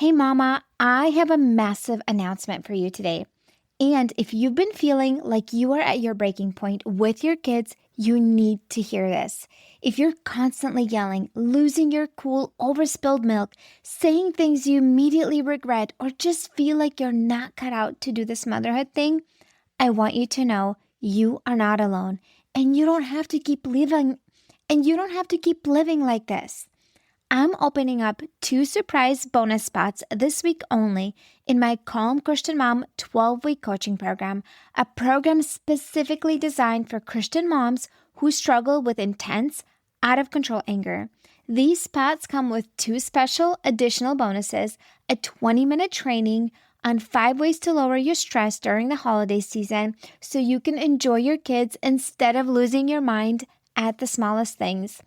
Hey mama, I have a massive announcement for you today. And if you've been feeling like you are at your breaking point with your kids, you need to hear this. If you're constantly yelling, losing your cool over spilled milk, saying things you immediately regret, or just feel like you're not cut out to do this motherhood thing, I want you to know you are not alone and you don't have to keep living like this. I'm opening up 2 surprise bonus spots this week only in my Calm Christian Mom 12-week coaching program, a program specifically designed for Christian moms who struggle with intense, out-of-control anger. These spots come with 2 special additional bonuses, a 20-minute training on 5 ways to lower your stress during the holiday season so you can enjoy your kids instead of losing your mind at the smallest things,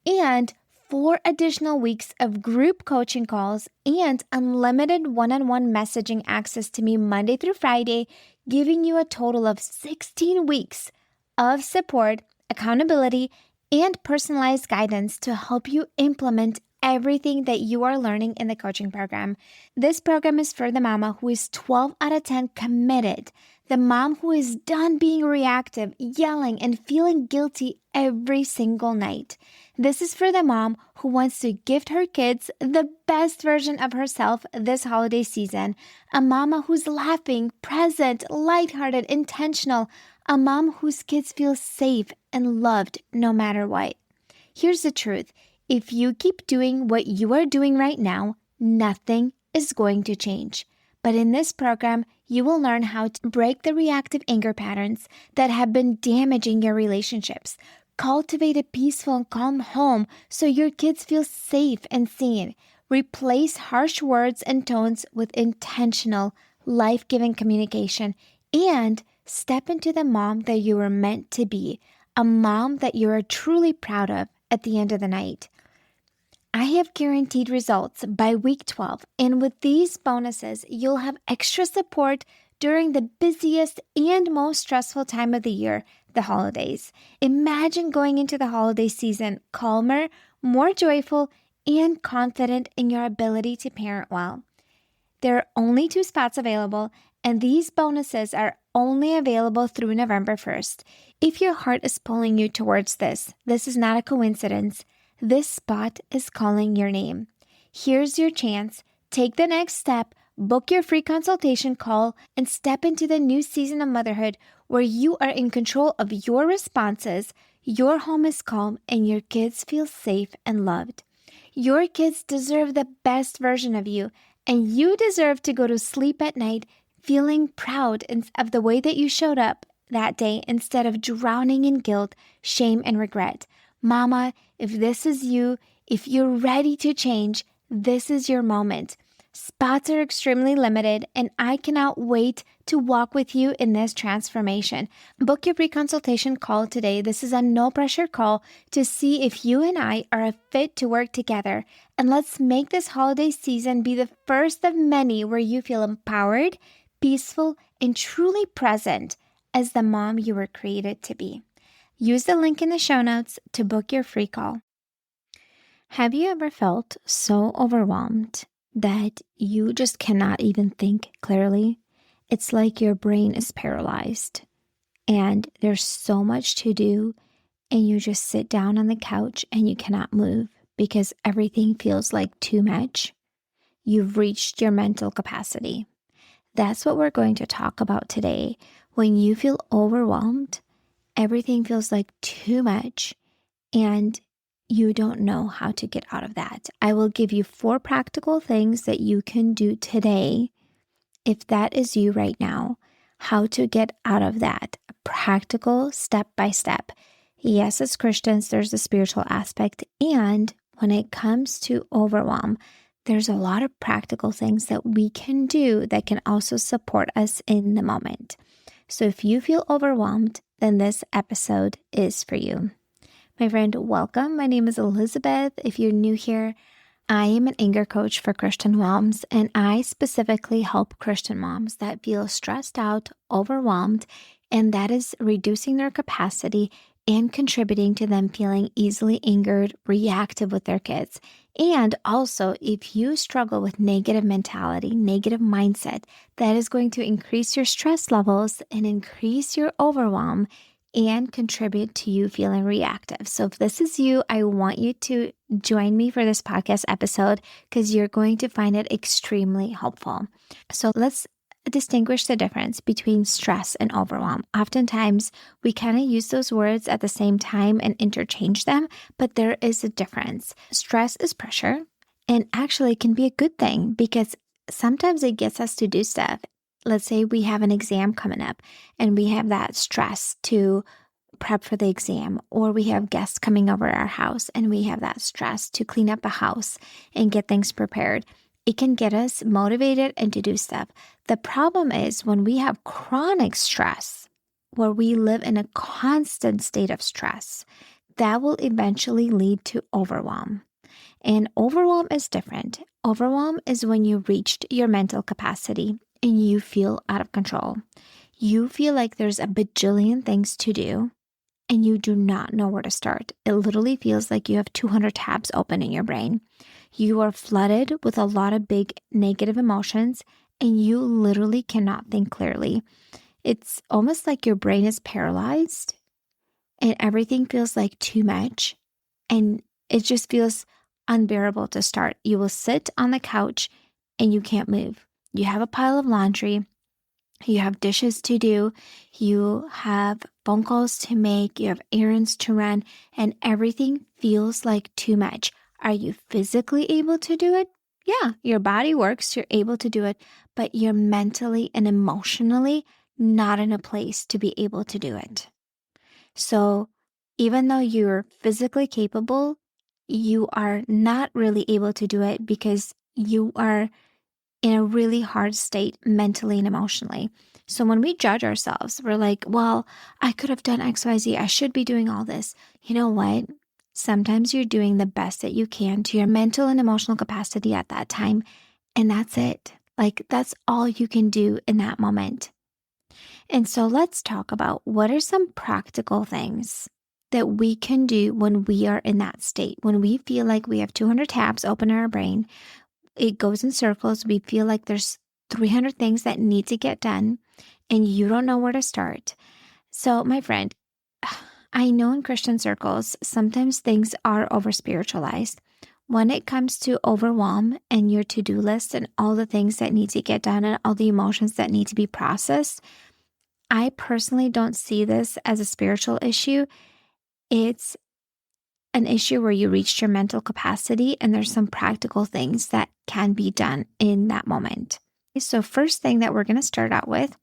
and 4 additional weeks of group coaching calls and unlimited one-on-one messaging access to me Monday through Friday, giving you a total of 16 weeks of support, accountability, and personalized guidance to help you implement everything that you are learning in the coaching program. This program is for the mama who is 12 out of 10 committed, the mom who is done being reactive, yelling, and feeling guilty every single night. This is for the mom who wants to gift her kids the best version of herself this holiday season, a mama who's laughing, present, lighthearted, intentional, a mom whose kids feel safe and loved no matter what. Here's the truth. If you keep doing what you are doing right now, nothing is going to change. But in this program, you will learn how to break the reactive anger patterns that have been damaging your relationships, cultivate a peaceful and calm home so your kids feel safe and seen, replace harsh words and tones with intentional, life-giving communication, and step into the mom that you were meant to be, a mom that you are truly proud of at the end of the night. I have guaranteed results by week 12, and with these bonuses, you'll have extra support during the busiest and most stressful time of the year, the holidays. Imagine going into the holiday season calmer, more joyful, and confident in your ability to parent well. There are only 2 spots available, and these bonuses are only available through November 1st. If your heart is pulling you towards this is not a coincidence. This spot is calling your name. Here's your chance. Take the next step, book your free consultation call, and step into the new season of motherhood where you are in control of your responses, your home is calm, and your kids feel safe and loved. Your kids deserve the best version of you, and you deserve to go to sleep at night feeling proud of the way that you showed up that day instead of drowning in guilt, shame, and regret. Mama, if this is you, if you're ready to change, this is your moment. Spots are extremely limited, and I cannot wait to walk with you in this transformation. Book your free consultation call today. This is a no-pressure call to see if you and I are a fit to work together. And let's make this holiday season be the first of many where you feel empowered, peaceful, and truly present as the mom you were created to be. Use the link in the show notes to book your free call. Have you ever felt so overwhelmed that you just cannot even think clearly? It's like your brain is paralyzed and there's so much to do and you just sit down on the couch and you cannot move because everything feels like too much. You've reached your mental capacity. That's what we're going to talk about today. When you feel overwhelmed, everything feels like too much, and you don't know how to get out of that. I will give you 4 practical things that you can do today, if that is you right now, how to get out of that. Practical, step by step. Yes, as Christians, there's the spiritual aspect, and when it comes to overwhelm, there's a lot of practical things that we can do that can also support us in the moment. So if you feel overwhelmed, then this episode is for you. My friend, welcome. My name is Elizabeth. If you're new here, I am an anger coach for Christian moms, and I specifically help Christian moms that feel stressed out, overwhelmed, and that is reducing their capacity and contributing to them feeling easily angered, reactive with their kids. And also, if you struggle with negative mentality, negative mindset, that is going to increase your stress levels and increase your overwhelm and contribute to you feeling reactive. So if this is you, I want you to join me for this podcast episode because you're going to find it extremely helpful. So let's distinguish the difference between stress and overwhelm. Oftentimes, we kind of use those words at the same time and interchange them, but there is a difference. Stress is pressure and actually can be a good thing because sometimes it gets us to do stuff. Let's say we have an exam coming up and we have that stress to prep for the exam, or we have guests coming over our house and we have that stress to clean up the house and get things prepared. It can get us motivated and to do stuff. The problem is when we have chronic stress, where we live in a constant state of stress, that will eventually lead to overwhelm. And overwhelm is different. Overwhelm is when you reached your mental capacity and you feel out of control. You feel like there's a bajillion things to do and you do not know where to start. It literally feels like you have 200 tabs open in your brain. You are flooded with a lot of big negative emotions and you literally cannot think clearly. It's almost like your brain is paralyzed and everything feels like too much and it just feels unbearable to start. You will sit on the couch and you can't move. You have a pile of laundry. You have dishes to do, you have phone calls to make, you have errands to run, and everything feels like too much. Are you physically able to do it? Yeah, your body works, you're able to do it, but you're mentally and emotionally not in a place to be able to do it. So even though you're physically capable, you are not really able to do it because you are in a really hard state mentally and emotionally. So when we judge ourselves, we're like, well, I could have done XYZ. I should be doing all this. You know what? Sometimes you're doing the best that you can to your mental and emotional capacity at that time. And that's it. Like that's all you can do in that moment. And so let's talk about what are some practical things that we can do when we are in that state, when we feel like we have 200 tabs open in our brain. It goes in circles. We feel like there's 300 things that need to get done and you don't know where to start. So my friend, I know in Christian circles, sometimes things are over spiritualized. When it comes to overwhelm and your to-do list and all the things that need to get done and all the emotions that need to be processed, I personally don't see this as a spiritual issue. It's an issue where you reached your mental capacity and there's some practical things that can be done in that moment. So first thing that we're going to start out with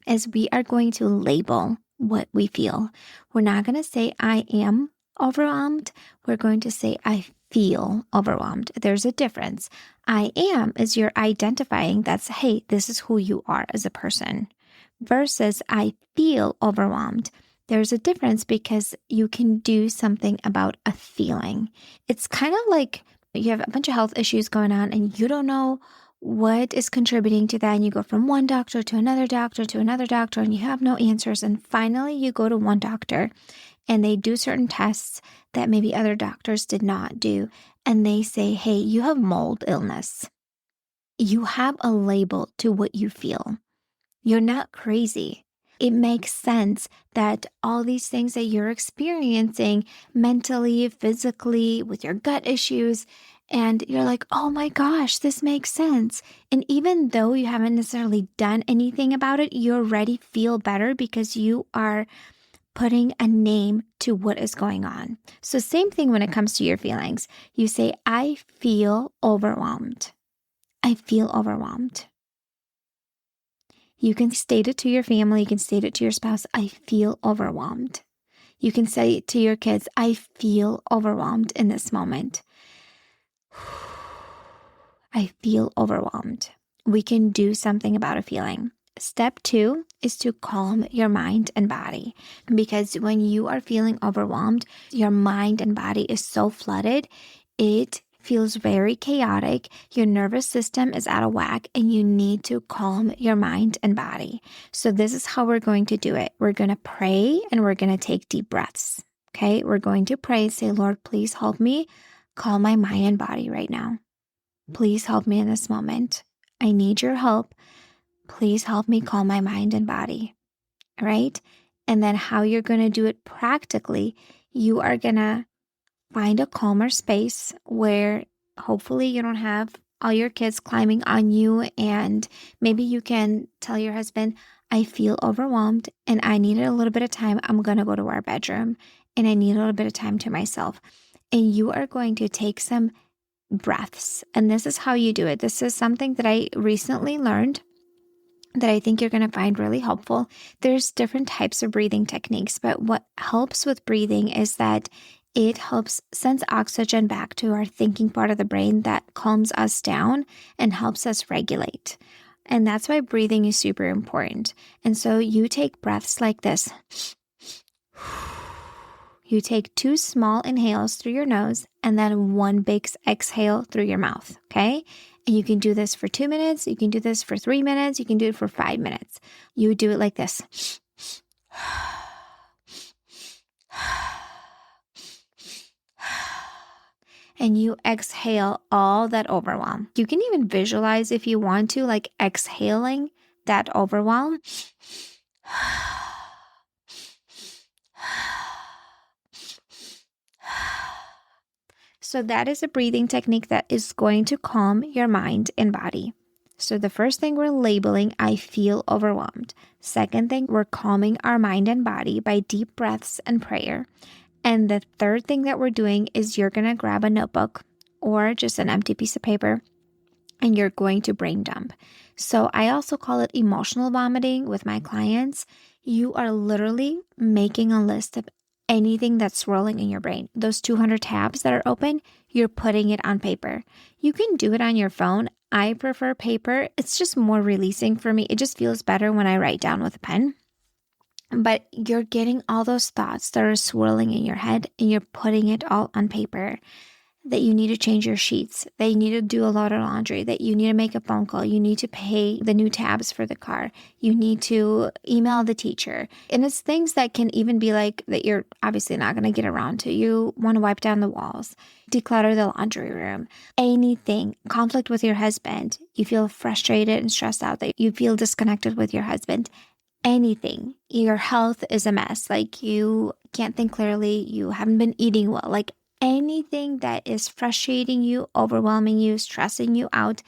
is we are going to label what we feel. We're not going to say I am overwhelmed. We're going to say I feel overwhelmed. There's a difference. I am is you're identifying that's, hey, this is who you are as a person versus I feel overwhelmed. There's a difference because you can do something about a feeling. It's kind of like you have a bunch of health issues going on and you don't know what is contributing to that. And you go from one doctor to another doctor to another doctor and you have no answers. And finally you go to one doctor and they do certain tests that maybe other doctors did not do. And they say, hey, you have mold illness. You have a label to what you feel. You're not crazy. It makes sense that all these things that you're experiencing mentally, physically, with your gut issues, and you're like, oh my gosh, this makes sense. And even though you haven't necessarily done anything about it, you already feel better because you are putting a name to what is going on. So same thing when it comes to your feelings. You say, I feel overwhelmed. I feel overwhelmed. You can state it to your family. You can state it to your spouse. I feel overwhelmed. You can say it to your kids. I feel overwhelmed in this moment. I feel overwhelmed. We can do something about a feeling. Step 2 is to calm your mind and body, because when you are feeling overwhelmed, your mind and body is so flooded, it feels very chaotic, your nervous system is out of whack, and you need to calm your mind and body. So this is how we're going to do it. We're going to pray and we're going to take deep breaths. Okay, we're going to pray, say, Lord, please help me calm my mind and body right now. Please help me in this moment. I need your help. Please help me calm my mind and body. Right? And then how you're going to do it practically, you are going to find a calmer space where hopefully you don't have all your kids climbing on you, and maybe you can tell your husband, I feel overwhelmed and I needed a little bit of time. I'm going to go to our bedroom and I need a little bit of time to myself. And you are going to take some breaths. And this is how you do it. This is something that I recently learned that I think you're going to find really helpful. There's different types of breathing techniques, but what helps with breathing is that it helps send oxygen back to our thinking part of the brain that calms us down and helps us regulate. And that's why breathing is super important. And so you take breaths like this. You take 2 small inhales through your nose and then 1 big exhale through your mouth, okay? And you can do this for 2 minutes. You can do this for 3 minutes. You can do it for 5 minutes. You do it like this. And you exhale all that overwhelm. You can even visualize if you want to, like exhaling that overwhelm. So that is a breathing technique that is going to calm your mind and body. So the first thing we're labeling, I feel overwhelmed. Second thing, we're calming our mind and body by deep breaths and prayer. And the third thing that we're doing is you're going to grab a notebook or just an empty piece of paper and you're going to brain dump. So I also call it emotional vomiting with my clients. You are literally making a list of anything that's swirling in your brain. Those 200 tabs that are open, you're putting it on paper. You can do it on your phone. I prefer paper. It's just more releasing for me. It just feels better when I write down with a pen. But you're getting all those thoughts that are swirling in your head and you're putting it all on paper. That you need to change your sheets, that you need to do a lot of laundry, that you need to make a phone call, you need to pay the new tabs for the car, you need to email the teacher. And it's things that can even be like that you're obviously not going to get around to. You want to wipe down the walls, declutter the laundry room, anything, conflict with your husband. You feel frustrated and stressed out, that you feel disconnected with your husband. Anything. Your health is a mess. Like you can't think clearly. You haven't been eating well. Like anything that is frustrating you, overwhelming you, stressing you out,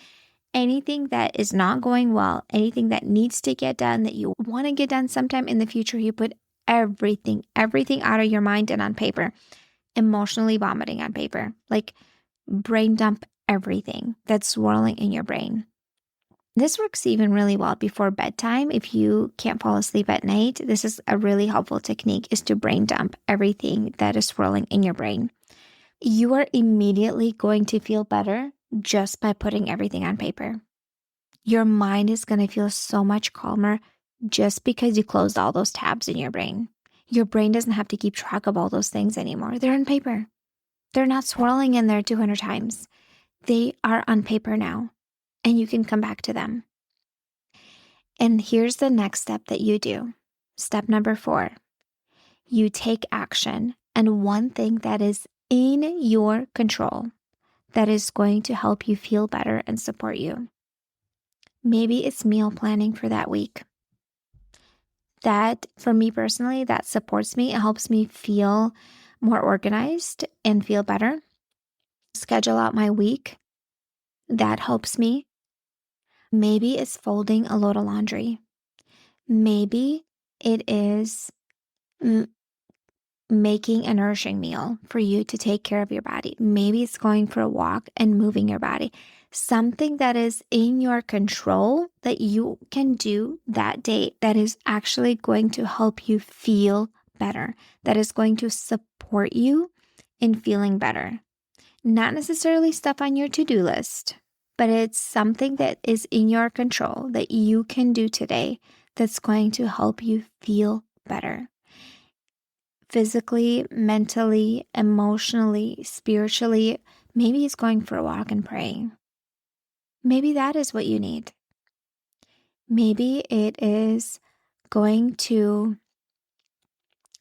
anything that is not going well, anything that needs to get done, that you want to get done sometime in the future, you put everything out of your mind and on paper, emotionally vomiting on paper, like brain dump everything that's swirling in your brain. This works even really well before bedtime. If you can't fall asleep at night, this is a really helpful technique, is to brain dump everything that is swirling in your brain. You are immediately going to feel better just by putting everything on paper. Your mind is going to feel so much calmer just because you closed all those tabs in your brain. Your brain doesn't have to keep track of all those things anymore. They're on paper. They're not swirling in there 200 times. They are on paper now, and you can come back to them. And here's the next step that you do. Step number 4, you take action. And one thing that is in your control that is going to help you feel better and support you. Maybe it's meal planning for that week. That, for me personally, that supports me. It helps me feel more organized and feel better. Schedule out my week. That helps me. Maybe it's folding a load of laundry. Maybe it is making a nourishing meal for you to take care of your body. Maybe it's going for a walk and moving your body. Something that is in your control that you can do that day that is actually going to help you feel better, that is going to support you in feeling better. Not necessarily stuff on your to-do list, but it's something that is in your control that you can do today that's going to help you feel better. Physically, mentally, emotionally, spiritually, Maybe it's going for a walk and praying. Maybe that is what you need. Maybe it is going to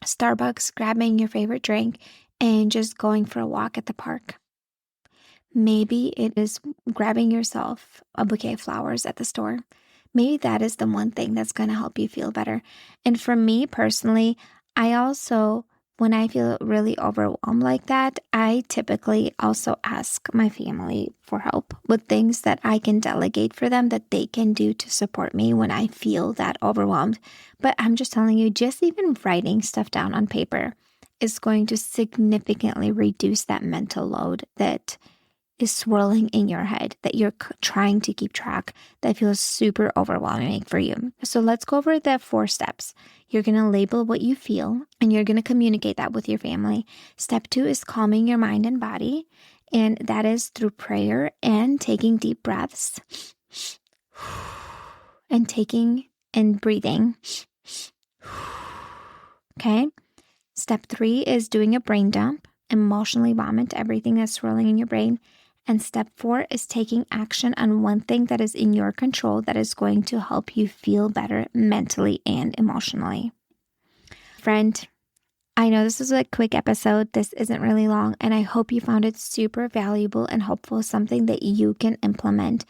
Starbucks, grabbing your favorite drink, and just going for a walk at the park. Maybe it is grabbing yourself a bouquet of flowers at the store. Maybe that is the one thing that's going to help you feel better. And for me personally, I also, when I feel really overwhelmed like that, I typically also ask my family for help with things that I can delegate for them that they can do to support me when I feel that overwhelmed. But I'm just telling you, just even writing stuff down on paper is going to significantly reduce that mental load that is swirling in your head, that you're trying to keep track, that feels super overwhelming for you. So let's go over the 4 steps. You're going to label what you feel, and you're going to communicate that with your family. Step 2 is calming your mind and body, and that is through prayer and taking deep breaths and taking and breathing. Okay. Step 3 is doing a brain dump, emotionally vomit everything that's swirling in your brain. And step 4 is taking action on one thing that is in your control that is going to help you feel better mentally and emotionally. Friend, I know this is a quick episode. This isn't really long, and I hope you found it super valuable and helpful, something that you can implement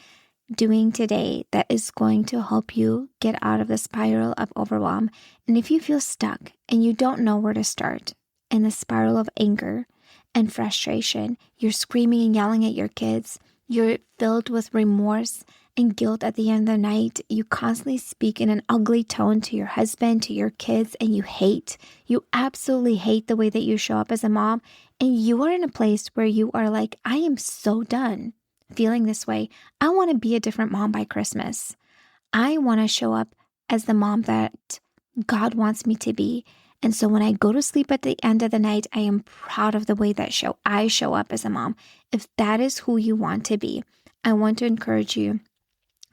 doing today that is going to help you get out of the spiral of overwhelm. And if you feel stuck and you don't know where to start in the spiral of anger and frustration, you're screaming and yelling at your kids, you're filled with remorse and guilt at the end of the night, you constantly speak in an ugly tone to your husband, to your kids, and you absolutely hate the way that you show up as a mom, and you are in a place where you are like, I am so done feeling this way. I want to be a different mom by Christmas. I want to show up as the mom that God wants me to be. And so when I go to sleep at the end of the night, I am proud of the way that I show up as a mom. If that is who you want to be, I want to encourage you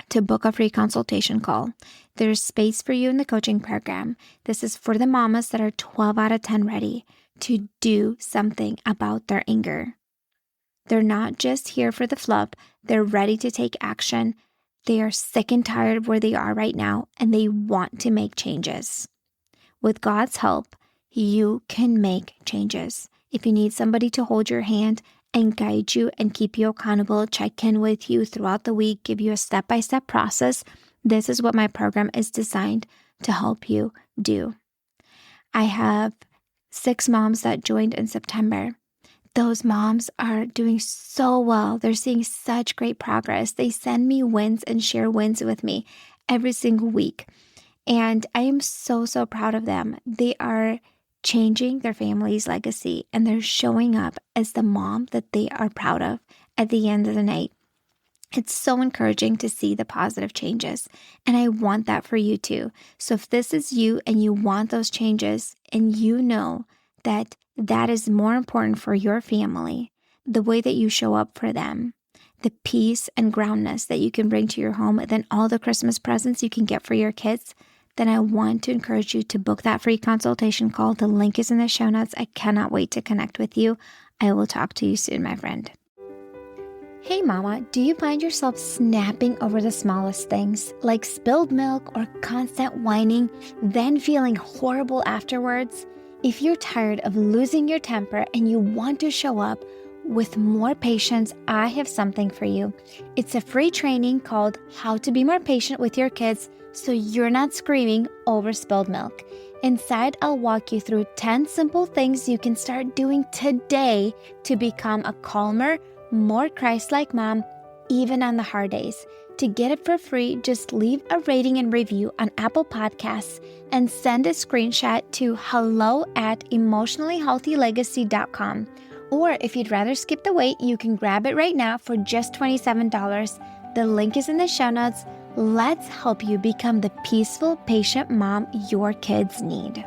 to book a free consultation call. There's space for you in the coaching program. This is for the mamas that are 12 out of 10 ready to do something about their anger. They're not just here for the fluff. They're ready to take action. They are sick and tired of where they are right now, and they want to make changes. With God's help, you can make changes. If you need somebody to hold your hand and guide you and keep you accountable, check in with you throughout the week, give you a step-by-step process, this is what my program is designed to help you do. I have 6 moms that joined in September. Those moms are doing so well. They're seeing such great progress. They send me wins and share wins with me every single week. And I am so, so proud of them. They are changing their family's legacy, and they're showing up as the mom that they are proud of at the end of the night. It's so encouraging to see the positive changes, and I want that for you too. So if this is you and you want those changes, and you know that that is more important for your family, the way that you show up for them, the peace and groundness that you can bring to your home than all the Christmas presents you can get for your kids, then I want to encourage you to book that free consultation call. The link is in the show notes. I cannot wait to connect with you. I will talk to you soon, my friend. Hey mama, do you find yourself snapping over the smallest things, like spilled milk or constant whining, then feeling horrible afterwards? If you're tired of losing your temper and you want to show up with more patience, I have something for you. It's a free training called How to Be More Patient with Your Kids so you're not screaming over spilled milk. Inside, I'll walk you through 10 simple things you can start doing today to become a calmer, more Christ-like mom, even on the hard days. To get it for free, just leave a rating and review on Apple Podcasts and send a screenshot to hello@emotionallyhealthylegacy.com. Or if you'd rather skip the wait, you can grab it right now for just $27. The link is in the show notes. Let's help you become the peaceful, patient mom your kids need.